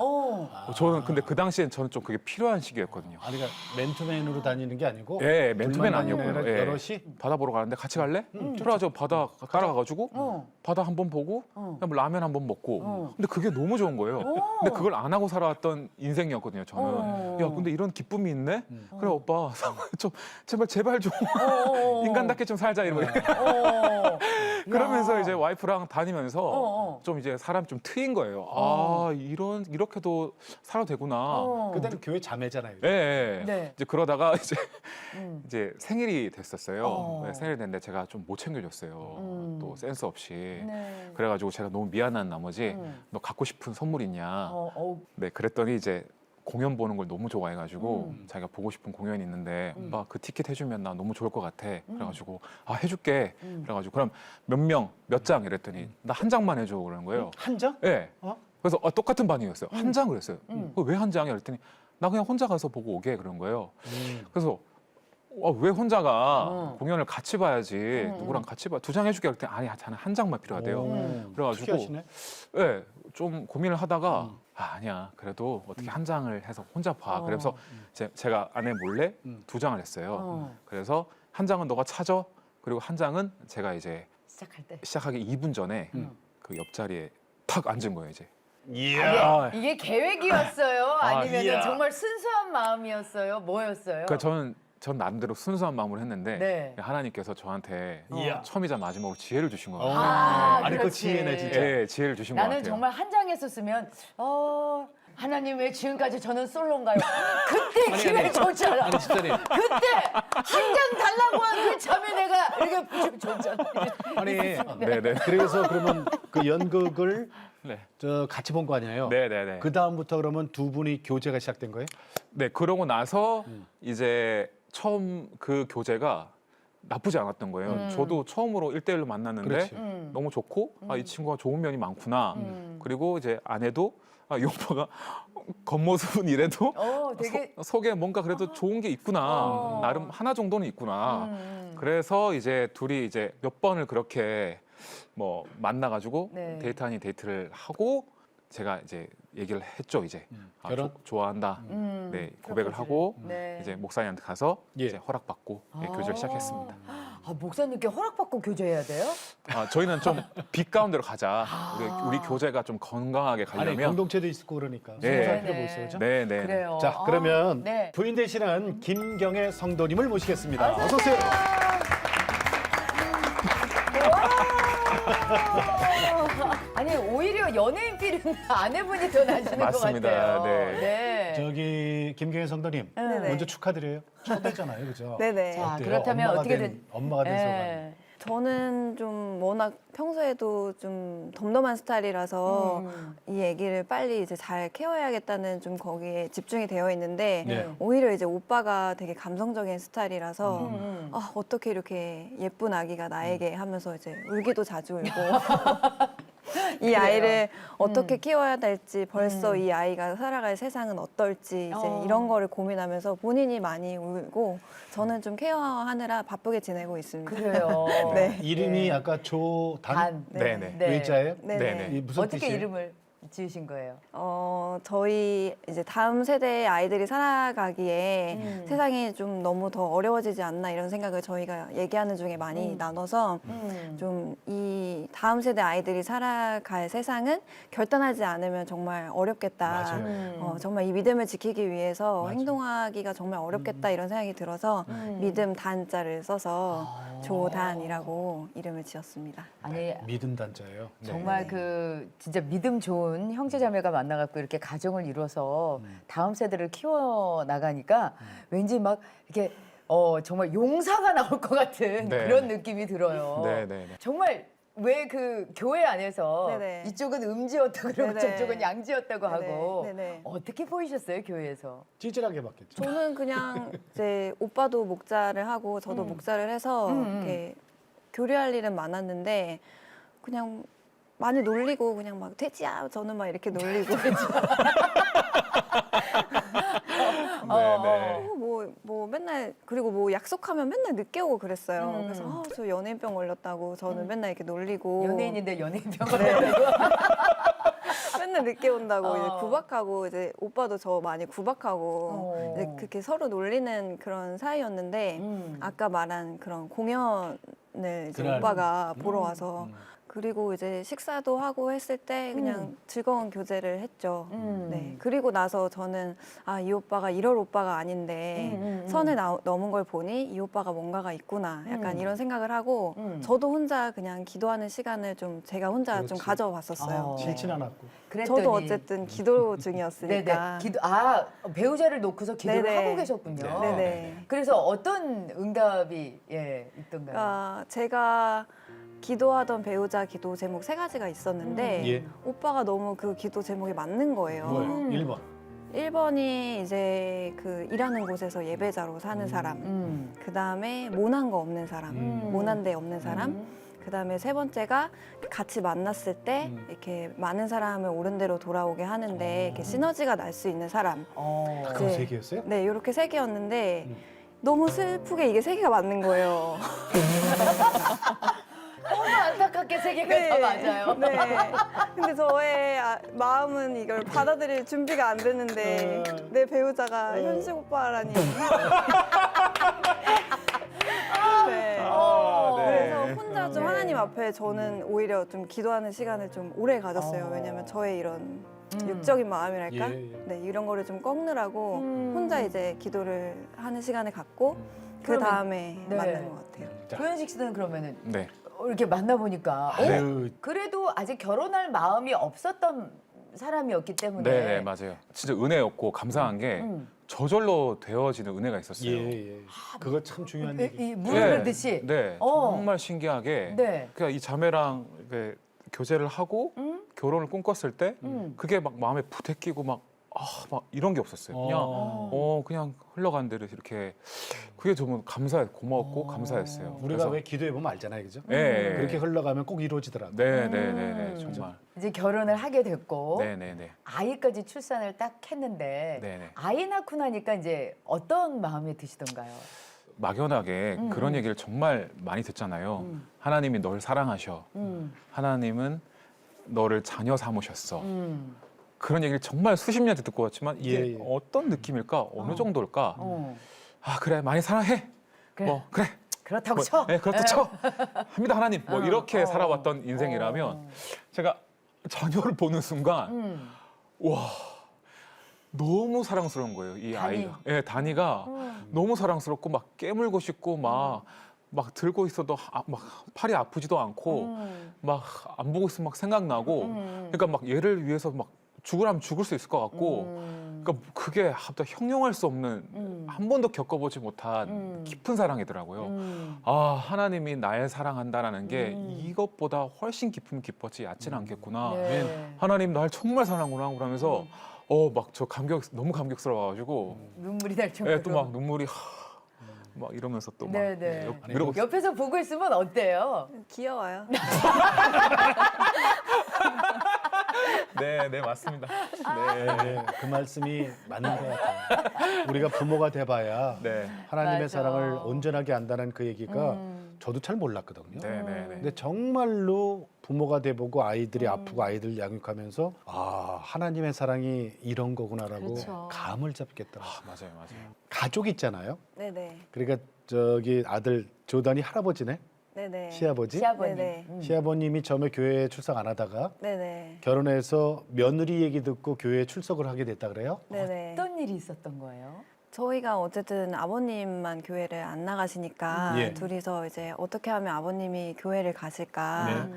저는 근데 그 당시엔 저는 좀 그게 필요한 시기였거든요. 아니, 그러니까 맨투맨으로 다니는 게 아니고. 예, 맨투맨 둘만 다니는 아니었고요. 게 아니라 예. 여럿이. 바다 보러 가는데 같이 갈래? 그래가지고 바다 따라가가지고 바다 한번 보고 그냥 뭐 라면 한번 먹고. 근데 그게 너무 좋은 거예요. 근데 그걸 안 하고 살아왔던 인생이었거든요. 저는. 야, 근데 이런 기쁨이 있네. 그래 오빠 좀 제발 좀 인간답게 좀 살자 이러고. 그러면서 이제 와이프랑 다니면서 좀 이제 사람 좀 트인 거예요. 아 이렇게도 살아도 되구나. 그때는 교회 자매잖아요. 예, 예. 네. 이제 그러다가 이제 생일이 됐었어요. 네, 생일 됐는데 제가 좀 못 챙겨줬어요. 또 센스 없이. 네. 그래가지고 제가 너무 미안한 나머지 너 갖고 싶은 선물 있냐. 네, 그랬더니 이제 공연 보는 걸 너무 좋아해가지고 자기가 보고 싶은 공연이 있는데 오빠 그 티켓 해주면 나 너무 좋을 것 같아. 그래가지고 아 해줄게. 그래가지고 그럼 몇 장 이랬더니 나 한 장만 해줘 그러는 거예요. 한 장? 네. 어? 그래서 똑같은 반응이었어요. 한 장 그랬어요. 왜 한 장이야? 그랬더니 나 그냥 혼자 가서 보고 오게 그런 거예요. 그래서 왜 혼자가 공연을 같이 봐야지 누구랑 같이 봐. 2장 해줄게 그랬더니 아니 저는 한 장만 필요하대요. 그래가지고 특이하시네. 네, 좀 고민을 하다가 아니야 그래도 어떻게 한 장을 해서 혼자 봐. 그래서 제가 아내 몰래 2장을 했어요. 그래서 한 장은 너가 찾아. 그리고 한 장은 제가 이제 시작할 때. 시작하기 2분 전에 그 옆자리에 탁 앉은 거예요 이제. 이야. 이게 계획이었어요? 아니면 이야. 정말 순수한 마음이었어요? 뭐였어요? 그러니까 전 나름대로 순수한 마음으로 했는데 네. 하나님께서 저한테 이야. 처음이자 마지막으로 지혜를 주신 거예요. 아니 그 그렇지. 지혜네 진짜. 네, 지혜를 주신 것 나는 같아요. 정말 한 장 했었으면 하나님 왜 지금까지 저는 솔로인가요? 그때 기회 줬잖아. 아니 집사님. 그때 한 장 달라고 한 그 참에 내가 이렇게 줬잖아. 아니 네네. 그래서 그러면 그 연극을 네. 저 같이 본 거 아니에요? 네네네. 그 다음부터 그러면 두 분이 교제가 시작된 거예요? 네, 그러고 나서 이제 처음 그 교제가 나쁘지 않았던 거예요. 저도 처음으로 1대1로 만났는데 그렇지. 너무 좋고 이 친구가 좋은 면이 많구나. 그리고 이제 아내도 이 오빠가 겉모습은 이래도 되게 속에 뭔가 그래도 좋은 게 있구나. 나름 하나 정도는 있구나. 그래서 이제 둘이 이제 몇 번을 그렇게 뭐 만나가지고 네. 데이트 아닌 데이트를 하고 제가 이제 얘기를 했죠 이제 결혼? 좋아한다. 네 고백을 프로포즈를. 하고 네. 이제 목사님한테 가서 예. 이제 허락받고 교제를 시작했습니다. 목사님께 허락받고 교제해야 돼요? 저희는 좀 빛 가운데로 가자. 우리 교제가 좀 건강하게 아니 가려면 공동체도 있고 그러니까 네. 서로 살 필요 뭐 있어요, 그죠? 네네. 그래요. 자 그러면 네. 부인 되시는 김경애 성도님을 모시겠습니다. 어서 오세요. 아니 오히려 연예인 필은 아내분이 더 나시는 맞습니다. 것 같아요. 네. 저기 김경애 성도님 네네. 먼저 축하드려요. 초대잖아요, 그죠? 네네. 자, 어때요? 그렇다면 엄마가 어떻게 된- 엄마가 된 소감. 예. 저는 좀 워낙 평소에도 좀 덤덤한 스타일이라서 이 아기를 빨리 이제 잘 케어해야겠다는 좀 거기에 집중이 되어 있는데 네. 오히려 이제 오빠가 되게 감성적인 스타일이라서 어떻게 이렇게 예쁜 아기가 나에게 하면서 이제 울기도 자주 울고 이 아이를 어떻게 키워야 될지 벌써 이 아이가 살아갈 세상은 어떨지 이제 이런 거를 고민하면서 본인이 많이 울고 저는 좀 케어하느라 바쁘게 지내고 있습니다. 그래요. 네. 이름이 아까 조단 단. 네네. 네. 외자예요? 네네. 이 무슨 어떻게 뜻이에요? 이름을 지으신 거예요? 저희 이제 다음 세대의 아이들이 살아가기에 세상이 좀 너무 더 어려워지지 않나 이런 생각을 저희가 얘기하는 중에 많이 나눠서 좀 이 다음 세대 아이들이 살아갈 세상은 결단하지 않으면 정말 어렵겠다. 맞아요. 정말 이 믿음을 지키기 위해서 맞아요. 행동하기가 정말 어렵겠다 이런 생각이 들어서 믿음 단자를 써서 조단이라고 이름을 지었습니다. 아니 믿음 단자예요. 정말 그 진짜 믿음 좋은 분 형제자매가 만나갖고 이렇게 가정을 이뤄서 다음 세대를 키워 나가니까 왠지 막 이렇게 정말 용사가 나올 것 같은 네. 그런 느낌이 들어요. 네, 네, 네. 정말 왜 그 교회 안에서 네네. 이쪽은 음지였다 그러고 네네. 저쪽은 양지였다고 네네. 하고 네네. 어떻게 보이셨어요 교회에서? 찌질하게 받겠죠. 저는 그냥 이제 오빠도 목자를 하고 저도 목자를 해서 이렇게 교류할 일은 많았는데 그냥 많이 놀리고 그냥 막 돼지야 저는 막 이렇게 놀리고 네. 뭐 맨날 그리고 뭐 약속하면 맨날 늦게 오고 그랬어요. 그래서 저 연예인병 걸렸다고 저는 맨날 이렇게 놀리고 연예인인데 연예인병 네. 걸렸다고. 맨날 늦게 온다고 이제 어. 구박하고 이제 오빠도 저 많이 구박하고 이제 그렇게 서로 놀리는 그런 사이였는데 아까 말한 그런 공연을 이제 그날. 오빠가 보러 와서 그리고 이제 식사도 하고 했을 때 그냥 즐거운 교제를 했죠. 네. 그리고 나서 저는 이 오빠가 이럴 오빠가 아닌데 선을 넘은 걸 보니 이 오빠가 뭔가가 있구나. 약간 이런 생각을 하고 저도 혼자 그냥 기도하는 시간을 좀 제가 혼자 좀 그렇지. 가져봤었어요. 싫진 않았고. 그랬더니 저도 어쨌든 기도 중이었으니까. 네네. 배우자를 놓고서 기도를 네네. 하고 계셨군요. 네네. 그래서 어떤 응답이 있던가요? 제가 기도하던 배우자 기도 제목 3가지가 있었는데 예. 오빠가 너무 그 기도 제목이 맞는 거예요. 뭐예요? 1번. 1번이 이제 그 일하는 곳에서 예배자로 사는 사람. 그 다음에 모난 거 없는 사람. 모난 데 없는 사람. 그 다음에 3번째가 같이 만났을 때 이렇게 많은 사람을 옳은 대로 돌아오게 하는데 이렇게 시너지가 날 수 있는 사람. 그거 네. 3개였어요? 네, 이렇게 3개였는데 너무 슬프게 이게 3개가 맞는 거예요. 너무 안타깝게 세 개가 다 맞아요. 네. 근데 저의 마음은 이걸 받아들일 준비가 안 되는데 내 배우자가 현식 오빠라니. 네. 그래서 혼자 좀 하나님 앞에 저는 오히려 좀 기도하는 시간을 좀 오래 가졌어요. 왜냐면 저의 이런 육적인 마음이랄까? 예, 예. 네, 이런 거를 좀 꺾느라고 혼자 이제 기도를 하는 시간을 갖고 그 그러면- 다음에 네. 만난 것 같아요. 자, 조현식 씨는 그러면은 네. 이렇게 만나보니까 아유, 그래도 아직 결혼할 마음이 없었던 사람이었기 때문에 네, 맞아요. 진짜 은혜였고 감사한 게 저절로 되어지는 은혜가 있었어요. 예. 그거 참 중요한 얘기. 물을 흐르듯이. 네, 어. 정말 신기하게 네. 그냥 이 자매랑 이렇게 교제를 하고 결혼을 꿈꿨을 때 그게 막 마음에 부대끼고 막 이런 게 없었어요. 그냥 그냥 흘러간 대로 이렇게 그게 정말 고마웠고 감사했어요. 우리가 그래서- 왜 기도해 보면 알잖아요, 그죠? 네, 그렇게 흘러가면 꼭 이루어지더라고. 네, 정말. 이제 결혼을 하게 됐고 네. 아이까지 출산을 딱 했는데 네네. 아이 낳고 나니까 이제 어떤 마음이 드시던가요? 막연하게 그런 얘기를 정말 많이 듣잖아요. 하나님이 널 사랑하셔. 하나님은 너를 자녀 삼으셨어. 그런 얘기를 정말 수십 년째 듣고 왔지만 이게 예. 어떤 느낌일까? 어느 정도일까? 어. 그래 많이 사랑해. 그래. 그래. 그렇다고 쳐. 네, 그렇다 쳐. 합니다 하나님. 이렇게 살아왔던 인생이라면 제가 자녀를 보는 순간 와 너무 사랑스러운 거예요. 이 다니. 아이가. 예, 다니가 너무 사랑스럽고 막 깨물고 싶고 막 들고 있어도 막 팔이 아프지도 않고 막 안 보고 있으면 막 생각나고 그러니까 막 얘를 위해서 막 죽으라면 죽을 수 있을 것 같고 그러니까 그게 형용할 수 없는 한 번도 겪어보지 못한 깊은 사랑이더라고요. 하나님이 날 사랑한다라는 게 이것보다 훨씬 깊었지 않지는 않겠구나. 네. 하나님 날 정말 사랑하구나 그러면서 막 저 너무 감격스러워가지고 눈물이 날 정도로. 또 막 눈물이 막 이러면서 또 막 네네. 이러고 옆에서 보고 있으면 어때요? 귀여워요. 네 맞습니다. 네, 그 말씀이 맞는 것 같아요. 우리가 부모가 돼봐야 네. 하나님의 맞아. 사랑을 온전하게 안다는 그 얘기가 저도 잘 몰랐거든요. 네. 근데 정말로 부모가 돼보고 아이들이 아프고 아이들 양육하면서 하나님의 사랑이 이런 거구나라고 그렇죠. 감을 잡겠더라고요. 맞아요. 가족 있잖아요. 네네. 그러니까 저기 아들 조단이 할아버지네, 네네. 시아버지. 시아버님. 네네. 시아버님이 처음에 교회에 출석 안 하다가 네네. 결혼해서 며느리 얘기 듣고 교회에 출석을 하게 됐다 그래요? 네네. 어떤 일이 있었던 거예요? 저희가 어쨌든 아버님만 교회를 안 나가시니까 예. 둘이서 이제 어떻게 하면 아버님이 교회를 가실까 네.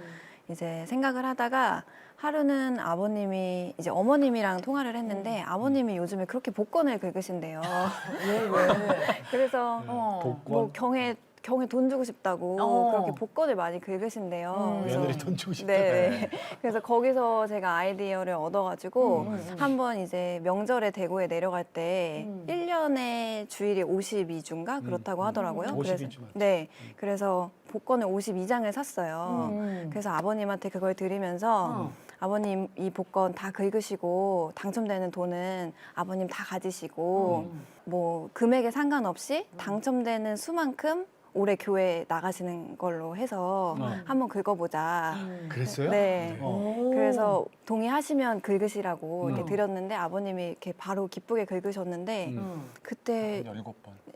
이제 생각을 하다가 하루는 아버님이 이제 어머님이랑 통화를 했는데 아버님이 요즘에 그렇게 복권을 긁으신대요. 그래서 복권. 뭐 경에 돈 주고 싶다고 그렇게 복권을 많이 긁으신대요. 그래서 며느리 돈 주고 싶다. 네. 그래서 거기서 제가 아이디어를 얻어가지고 한번 이제 명절에 대구에 내려갈 때 1년에 주일이 52주인가 그렇다고 하더라고요. 52주. 네. 그래서 복권을 52장을 샀어요. 그래서 아버님한테 그걸 드리면서 아버님 이 복권 다 긁으시고 당첨되는 돈은 아버님 다 가지시고 뭐 금액에 상관없이 당첨되는 수만큼 올해 교회 나가시는 걸로 해서 한번 긁어보자. 그랬어요? 네. 어. 그래서 동의하시면 긁으시라고 이렇게 드렸는데 아버님이 이렇게 바로 기쁘게 긁으셨는데 그때 17번.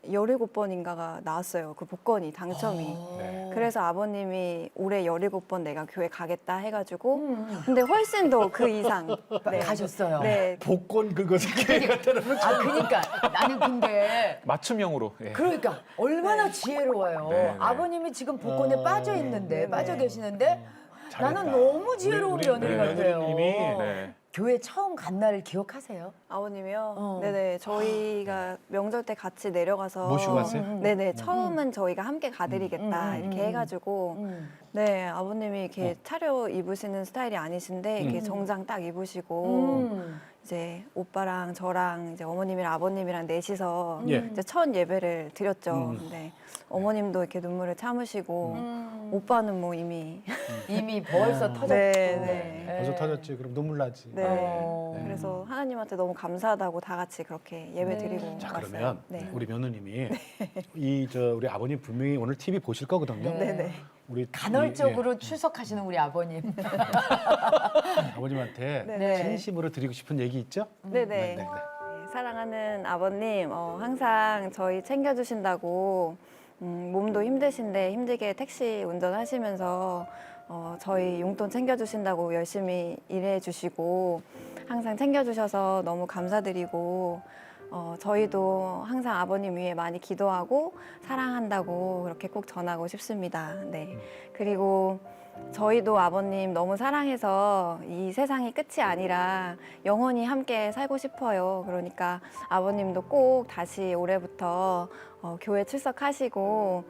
17번인가가 나왔어요. 그 복권이 당첨이. 네. 그래서 아버님이 올해 17번 내가 교회 가겠다 해가지고 근데 훨씬 더 그 이상 네. 가셨어요. 네. 복권 그것을 교회 갖다 놓고 그러니까 나는 근데 맞춤형으로. 예. 그러니까 얼마나 지혜로워요. 네, 네. 아버님이 지금 복권에 빠져 있는데 빠져 계시는데 잘했다. 나는 너무 지혜로운 우리 며느리 같아요. 며느리님이 네. 교회 처음 간 날을 기억하세요? 아버님이요? 네네. 저희가 명절 때 같이 내려가서 모시고 갔어요? 네네. 처음은 저희가 함께 가드리겠다 이렇게 해가지고 네 아버님이 이렇게 차려 입으시는 스타일이 아니신데 이렇게 정장 딱 입으시고 이제 오빠랑 저랑 이제 어머님이랑 아버님이랑 넷이서 예. 이제 첫 예배를 드렸죠. 근데 어머님도 이렇게 눈물을 참으시고 오빠는 뭐 이미 이미 벌써 터졌고. 네, 네. 벌써 터졌지. 그럼 눈물 나지. 네. 어. 그래서 하나님한테 너무 감사하다고 다 같이 그렇게 예배 드리고 자 왔어요. 그러면 네. 우리 며느님이 우리 아버님 분명히 오늘 TV 보실 거거든요. 네. 네네. 우리 간헐적으로 출석하시는 우리 아버님. 아버님한테 네. 진심으로 드리고 싶은 얘기 있죠? 네네. 네, 네. 사랑하는 아버님, 항상 저희 챙겨주신다고 몸도 힘드신데 힘들게 택시 운전하시면서 저희 용돈 챙겨주신다고 열심히 일해주시고 항상 챙겨주셔서 너무 감사드리고 저희도 항상 아버님 위해 많이 기도하고 사랑한다고 그렇게 꼭 전하고 싶습니다. 네. 그리고 저희도 아버님 너무 사랑해서 이 세상이 끝이 아니라 영원히 함께 살고 싶어요. 그러니까 아버님도 꼭 다시 올해부터 교회 출석하시고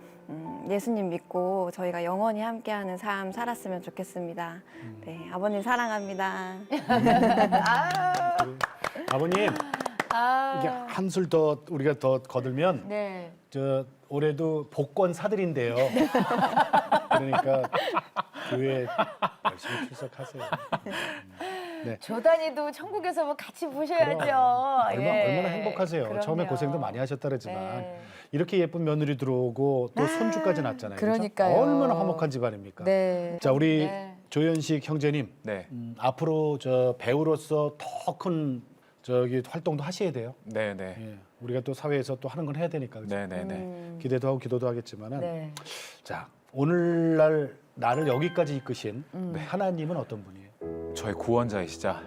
예수님 믿고 저희가 영원히 함께하는 삶 살았으면 좋겠습니다. 네, 아버님 사랑합니다. 아버님 이게 한술 더 우리가 더 거들면 네. 저 올해도 복권 사드린대요. 그러니까 교회 열심히 출석하세요. 네. 조단이도 천국에서 뭐 같이 보셔야죠. 얼마나 행복하세요. 그럼요. 처음에 고생도 많이 하셨다 그러지만 네. 이렇게 예쁜 며느리 들어오고 또 손주까지 낳았잖아요. 그죠? 그러니까요. 얼마나 화목한 집안입니까? 네. 자 우리 네. 조연식 형제님 네. 앞으로 저 배우로서 더 큰 저기 활동도 하셔야 돼요. 네, 네. 예. 우리가 또 사회에서 또 하는 건 해야 되니까. 그죠? 네, 네, 네. 기대도 하고 기도도 하겠지만은 네. 자 오늘날 나를 여기까지 이끄신 네. 하나님은 어떤 분이에요? 저의 구원자이시자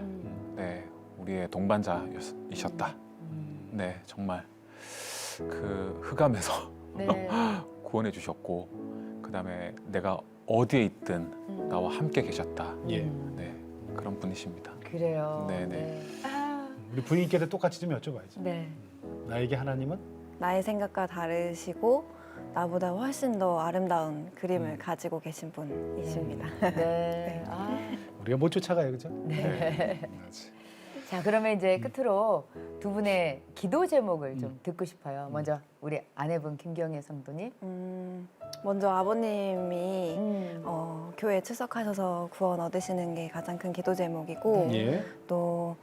네, 우리의 동반자이셨다. 네, 정말 그 흑암에서 네. 구원해 주셨고 그다음에 내가 어디에 있든 나와 함께 계셨다. 예. 네, 그런 분이십니다. 그래요. 네, 네. 우리 부인께도 똑같이 좀 여쭤봐야죠. 네. 나에게 하나님은 나의 생각과 다르시고 나보다 훨씬 더 아름다운 그림을 가지고 계신 분이십니다. 네. 우리가 못 쫓아가요, 그죠? 네. 맞지. 자, 그러면 이제 끝으로 두 분의 기도 제목을 좀 듣고 싶어요. 먼저 우리 아내분 김경애 성도님. 먼저 아버님이 음. 교회에 출석하셔서 구원 얻으시는 게 가장 큰 기도 제목이고 예. 또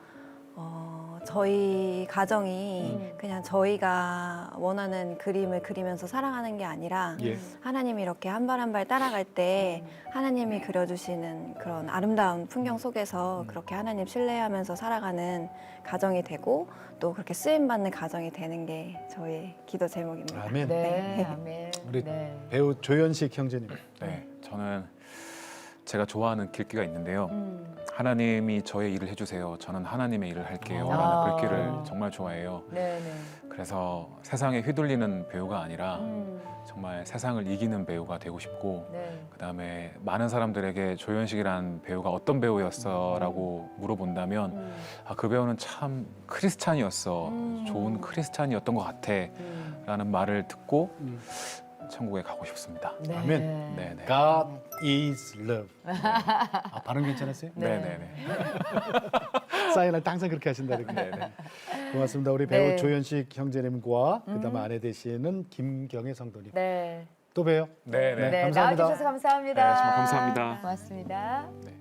저희 가정이 그냥 저희가 원하는 그림을 그리면서 살아가는 게 아니라 예. 하나님이 이렇게 한 발 한 발 따라갈 때 하나님이 그려주시는 그런 아름다운 풍경 속에서 그렇게 하나님 신뢰하면서 살아가는 가정이 되고 또 그렇게 쓰임받는 가정이 되는 게 저의 기도 제목입니다. 아멘. 네. 아멘. 우리 네. 배우 조연식 형제님. 네, 저는 제가 좋아하는 글귀가 있는데요. 하나님이 저의 일을 해주세요. 저는 하나님의 일을 할게요. 라는 글귀를 정말 좋아해요. 네네. 그래서 세상에 휘둘리는 배우가 아니라 정말 세상을 이기는 배우가 되고 싶고 네. 그다음에 많은 사람들에게 조연식이라는 배우가 어떤 배우였어라고 물어본다면 아, 그 배우는 참 크리스찬이었어. 좋은 크리스찬이었던 것 같아. 라는 말을 듣고 천국에 가고 싶습니다. 네. 아멘. 네네. God is love. 아, 발음 괜찮았어요? 네네네. 사인할 때 항상 그렇게 하신다. 이렇게. 네네. 고맙습니다. 우리 배우 네. 조연식 형제님과 그다음에 아내 되시는 김경애 성도님. 네. 또 봬요. 네네. 네. 감사합니다. 나와주셔서 감사합니다. 네, 정말 감사합니다. 고맙습니다. 네.